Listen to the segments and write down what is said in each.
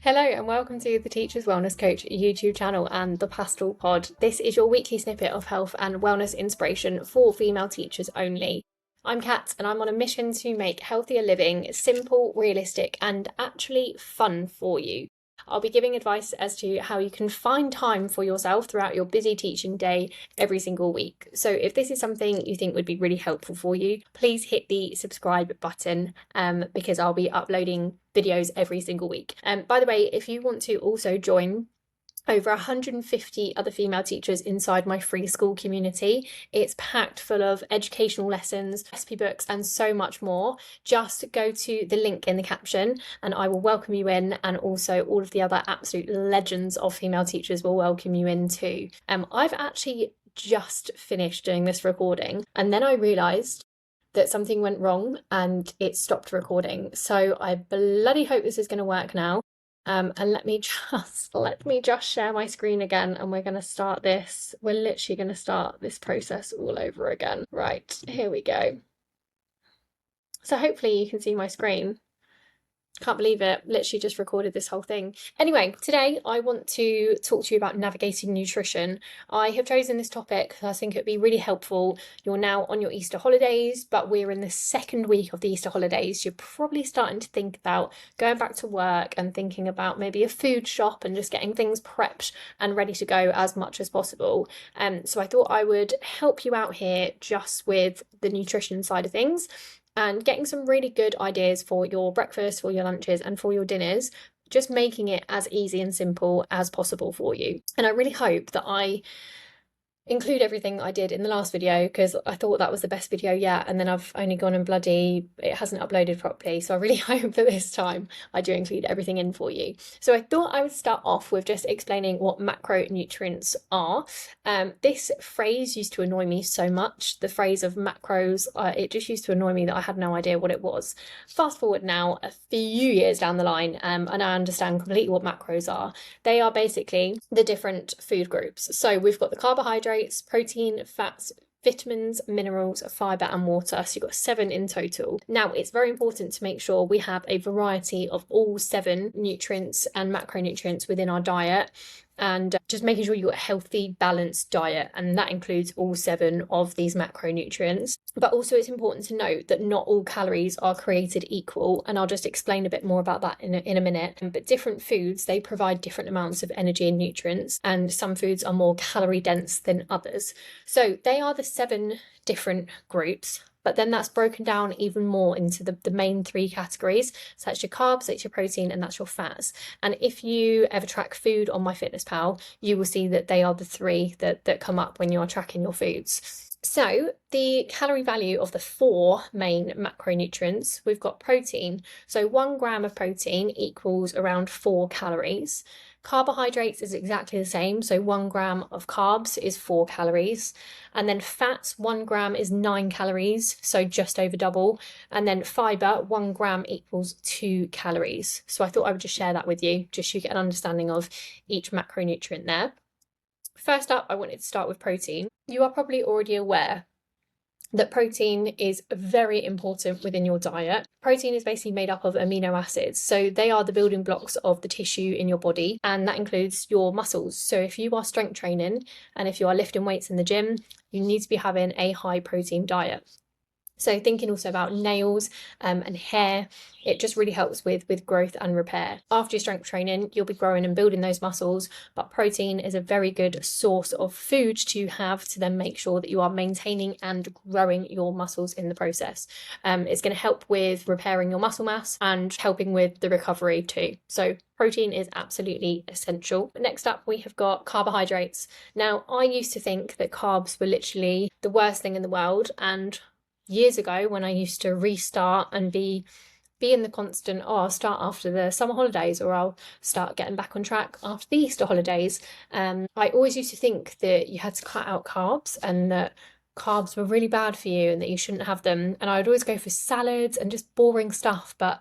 Hello and welcome to the Teachers Wellness Coach YouTube channel and the PASTEL Pod. This is your weekly snippet of health and wellness inspiration for female teachers only. I'm Kat and I'm on a mission to make healthier living simple, realistic and actually fun for you. I'll be giving advice as to how you can find time for yourself throughout your busy teaching day every single week. So if this is something you think would be really helpful for you, please hit the subscribe button because I'll be uploading videos every single week. By the way, if you want to also join over 150 other female teachers inside my free Skool community. It's packed full of educational lessons, recipe books, and so much more. Just go to the link in the caption and I will welcome you in, and also all of the other absolute legends of female teachers will welcome you in too. I've actually just finished doing this recording and then I realised that something went wrong and it stopped recording. So I bloody hope this is going to work now. And let me just share my screen again and we're going to start this. We're literally going to start this process all over again. Right, here we go. So hopefully you can see my screen. Can't believe it, literally just recorded this whole thing. Anyway, today I want to talk to you about navigating nutrition. I have chosen this topic because I think it'd be really helpful. You're now on your Easter holidays, but we're in the second week of the Easter holidays. You're probably starting to think about going back to work and thinking about maybe a food shop and just getting things prepped and ready to go as much as possible. So I thought I would help you out here just with the nutrition side of things, and getting some really good ideas for your breakfast, for your lunches and for your dinners, just making it as easy and simple as possible for you. And I really hope that I include everything I did in the last video because I thought that was the best video yet, and then I've only gone and it hasn't uploaded properly, so I really hope that this time I do include everything in for you. So I thought I would start off with just explaining what macronutrients are. This phrase used to annoy me so much, the phrase of macros, it just used to annoy me that I had no idea what it was. Fast forward now a few years down the line and I understand completely what macros are. They are basically the different food groups. So we've got the carbohydrates, protein, fats, vitamins, minerals, fibre and water. So you've got 7 in total. Now it's very important to make sure we have a variety of all 7 nutrients and macronutrients within our diet, and just making sure you've got a healthy, balanced diet, and that includes all 7 of these macronutrients. But also it's important to note that not all calories are created equal, and I'll just explain a bit more about that in a minute. But different foods, they provide different amounts of energy and nutrients, and some foods are more calorie dense than others. So they are the 7 different groups. But then that's broken down even more into the main 3 categories. So that's your carbs, that's your protein, and that's your fats. And if you ever track food on MyFitnessPal, you will see that they are the 3 that come up when you're tracking your foods. So the calorie value of the 4 main macronutrients, we've got protein. So 1 gram of protein equals around 4 calories. Carbohydrates is exactly the same, so 1 gram of carbs is 4 calories. And then fats, 1 gram is 9 calories, so just over double. And then fibre, 1 gram equals 2 calories. So I thought I would just share that with you, just so you get an understanding of each macronutrient there. First up, I wanted to start with protein. You are probably already aware that protein is very important within your diet. Protein is basically made up of amino acids. So they are the building blocks of the tissue in your body, and that includes your muscles. So if you are strength training and if you are lifting weights in the gym, you need to be having a high protein diet. So thinking also about nails and hair, it just really helps with growth and repair. After your strength training, you'll be growing and building those muscles, but protein is a very good source of food to have to then make sure that you are maintaining and growing your muscles in the process. It's going to help with repairing your muscle mass and helping with the recovery too. So protein is absolutely essential. Next up, we have got carbohydrates. Now, I used to think that carbs were literally the worst thing in the world, and years ago when I used to restart and be in the constant, I'll start after the summer holidays or I'll start getting back on track after the Easter holidays. I always used to think that you had to cut out carbs and that carbs were really bad for you and that you shouldn't have them. And I would always go for salads and just boring stuff. But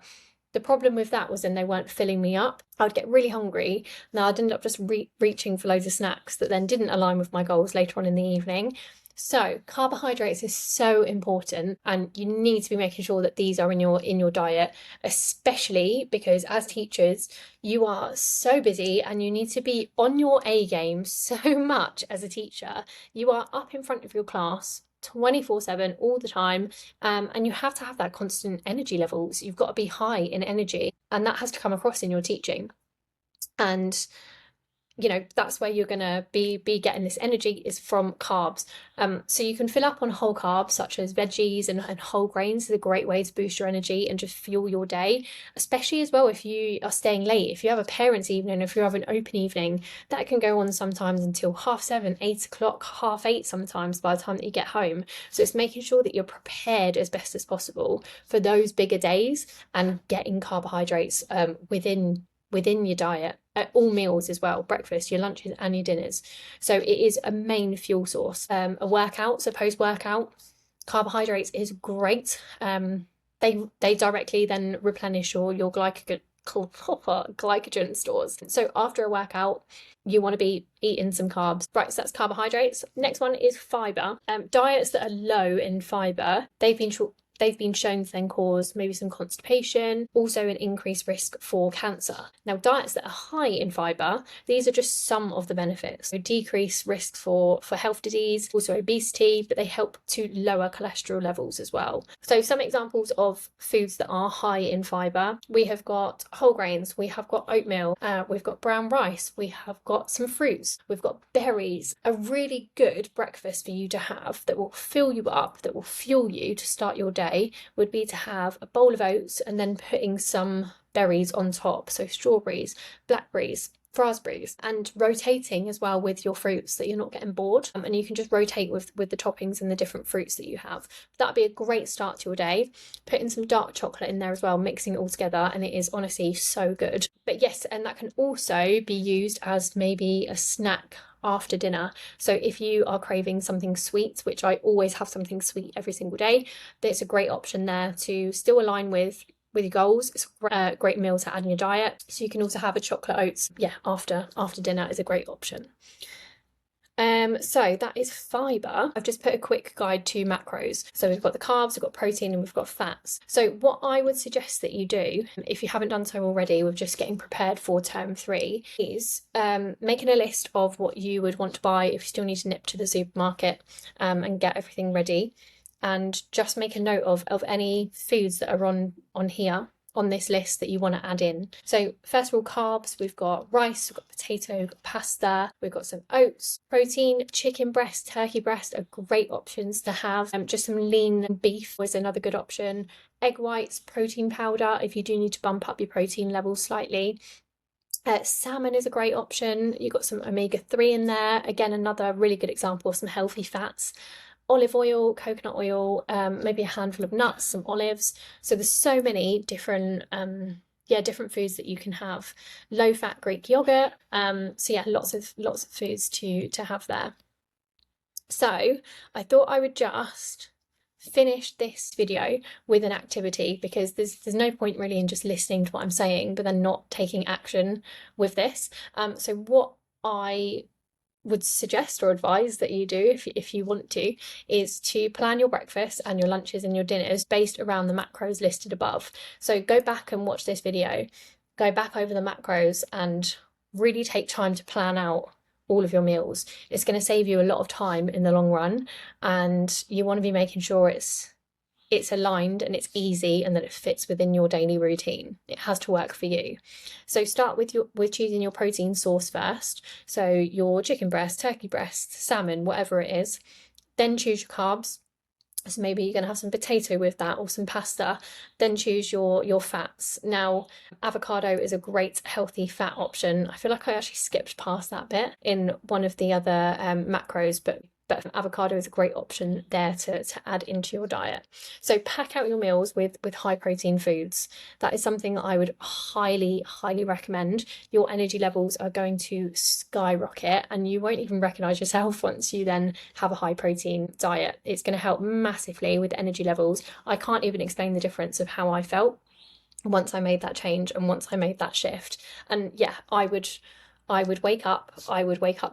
the problem with that was then they weren't filling me up. I would get really hungry. Now I'd end up just reaching for loads of snacks that then didn't align with my goals later on in the evening. So carbohydrates is so important, and you need to be making sure that these are in your diet, especially because as teachers you are so busy and you need to be on your A game so much as a teacher. You are up in front of your class 24/7 all the time, and you have to have that constant energy levels. You've got to be high in energy, and that has to come across in your teaching. And that's where you're going to be getting this energy is from carbs. So you can fill up on whole carbs such as veggies and whole grains is a great way to boost your energy and just fuel your day, especially as well if you are staying late. If you have a parents' evening, if you have an open evening, that can go on sometimes until 7:30, 8:00, 8:30 sometimes by the time that you get home. So it's making sure that you're prepared as best as possible for those bigger days and getting carbohydrates within your diet at all meals as well, breakfast, your lunches and your dinners. So it is a main fuel source. A workout, so post-workout, carbohydrates is great. They directly then replenish your glycogen stores. So after a workout, you want to be eating some carbs. Right, so that's carbohydrates. Next one is fiber. Diets that are low in fiber, they've been shown to then cause maybe some constipation, also an increased risk for cancer. Now, diets that are high in fibre, these are just some of the benefits. So decrease risk for health disease, also obesity, but they help to lower cholesterol levels as well. So some examples of foods that are high in fibre, we have got whole grains, we have got oatmeal, we've got brown rice, we have got some fruits, we've got berries. A really good breakfast for you to have that will fill you up, that will fuel you to start your day would be to have a bowl of oats and then putting some berries on top, so strawberries, blackberries, raspberries, and rotating as well with your fruits, that you're not getting bored, and you can just rotate with the toppings and the different fruits that you have. That'd be a great start to your day. Putting some dark chocolate in there as well, mixing it all together, and it is honestly so good. But yes, and that can also be used as maybe a snack after dinner. So if you are craving something sweet, which I always have something sweet every single day, there's a great option there to still align with your goals. It's a great meal to add in your diet. So you can also have a chocolate oats, after dinner is a great option. So that is fibre. I've just put a quick guide to macros. So we've got the carbs, we've got protein, and we've got fats. So what I would suggest that you do, if you haven't done so already with just getting prepared for term 3, is making a list of what you would want to buy if you still need to nip to the supermarket and get everything ready. And just make a note of any foods that are on here, on this list, that you want to add in. So first of all, carbs, we've got rice, we've got potato, we've got pasta, we've got some oats. Protein, chicken breast, turkey breast are great options to have. Just some lean beef was another good option. Egg whites, protein powder, if you do need to bump up your protein levels slightly. Salmon is a great option. You've got some omega-3 in there. Again, another really good example of some healthy fats. Olive oil, coconut oil, maybe a handful of nuts, some olives. So there's so many different different foods that you can have. Low fat Greek yogurt. Lots of foods to have there. So I thought I would just finish this video with an activity, because there's no point really in just listening to what I'm saying but then not taking action with this. So what I would suggest or advise that you do, if you want to, is to plan your breakfast and your lunches and your dinners based around the macros listed above. So go back and watch this video, go back over the macros and really take time to plan out all of your meals. It's going to save you a lot of time in the long run, and you want to be making sure it's aligned and it's easy and that it fits within your daily routine. It has to work for you. So start with choosing your protein source first. So your chicken breast, turkey breast, salmon, whatever it is. Then choose your carbs. So maybe you're going to have some potato with that or some pasta. Then choose your fats. Now, avocado is a great healthy fat option. I feel like I actually skipped past that bit in one of the other macros, but avocado is a great option there to add into your diet. So pack out your meals with high protein foods. That is something that I would highly recommend. Your energy levels are going to skyrocket and you won't even recognize yourself once you then have a high protein diet. It's going to help massively with energy levels. I can't even explain the difference of how I felt once I made that change and once I made that shift. And yeah, I would wake up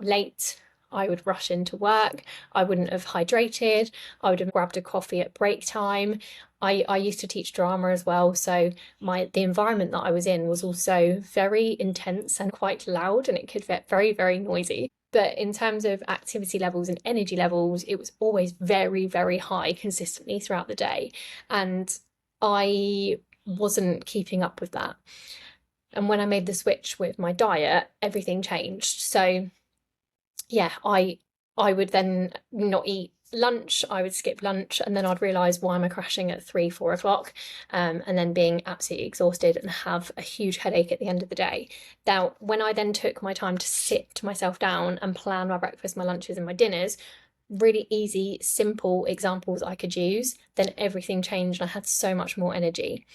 late. I would rush into work, I wouldn't have hydrated, I would have grabbed a coffee at break time. I used to teach drama as well, so the environment that I was in was also very intense and quite loud, and it could get very, very noisy. But in terms of activity levels and energy levels, it was always very, very high consistently throughout the day. And I wasn't keeping up with that. And when I made the switch with my diet, everything changed. So yeah, I would then not eat lunch, I would skip lunch, and then I'd realise, why am I crashing at 3-4 o'clock, and then being absolutely exhausted and have a huge headache at the end of the day. Now, when I then took my time to sit myself down and plan my breakfast, my lunches and my dinners, really easy, simple examples I could use, then everything changed and I had so much more energy.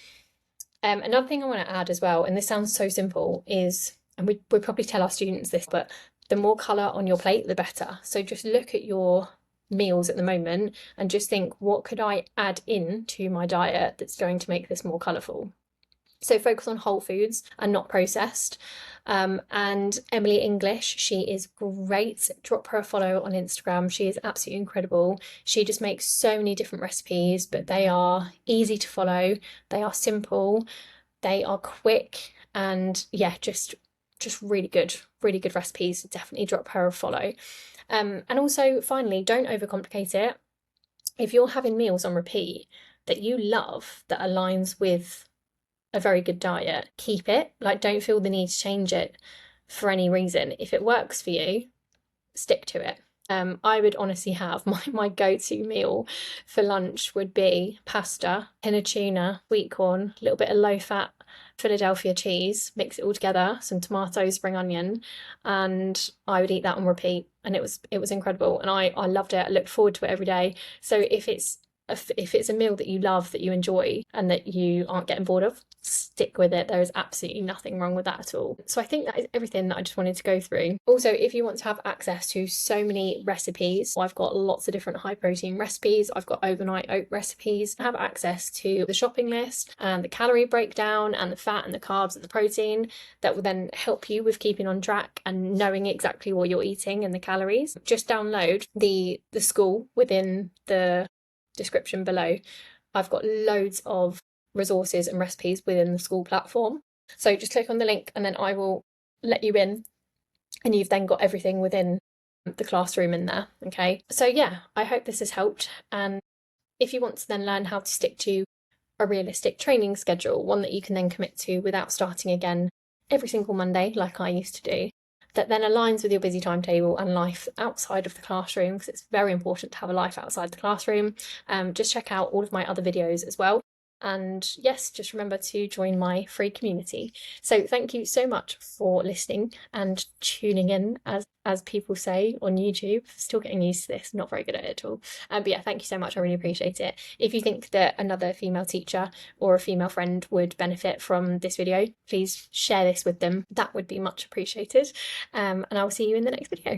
Another thing I want to add as well, and this sounds so simple, is, and we probably tell our students this, but the more colour on your plate, the better. So just look at your meals at the moment and just think, what could I add in to my diet that's going to make this more colourful? So focus on whole foods and not processed. And Emily English, she is great. Drop her a follow on Instagram. She is absolutely incredible. She just makes so many different recipes, but they are easy to follow. They are simple. They are quick, and yeah, just really good recipes. Definitely drop her a follow. And also, finally, don't overcomplicate it. If you're having meals on repeat that you love, that aligns with a very good diet, keep it. Like, don't feel the need to change it for any reason. If it works for you, stick to it. I would honestly have my go-to meal for lunch would be pasta, tin of tuna, sweet corn, a little bit of low-fat Philadelphia cheese, mix it all together, some tomatoes, spring onion, and I would eat that on repeat, and it was incredible, and I loved it. I looked forward to it every day. So if it's a meal that you love, that you enjoy, and that you aren't getting bored of, stick with it. There is absolutely nothing wrong with that at all. So I think that is everything that I just wanted to go through. Also, if you want to have access to so many recipes, I've got lots of different high protein recipes. I've got overnight oat recipes. Have access to the shopping list and the calorie breakdown and the fat and the carbs and the protein that will then help you with keeping on track and knowing exactly what you're eating and the calories. Just download the Skool within the description below. I've got loads of resources and recipes within the Skool platform. So just click on the link and then I will let you in, and you've then got everything within the classroom in there. Okay, so yeah, I hope this has helped. And if you want to then learn how to stick to a realistic training schedule, one that you can then commit to without starting again every single Monday like I used to do, that then aligns with your busy timetable and life outside of the classroom, because it's very important to have a life outside the classroom, just check out all of my other videos as well. And yes, just remember to join my free community. So thank you so much for listening and tuning in, as people say on YouTube. Still getting used to this, not very good at it at all. But yeah, thank you so much. I really appreciate it. If you think that another female teacher or a female friend would benefit from this video, please share this with them. That would be much appreciated. And I will see you in the next video.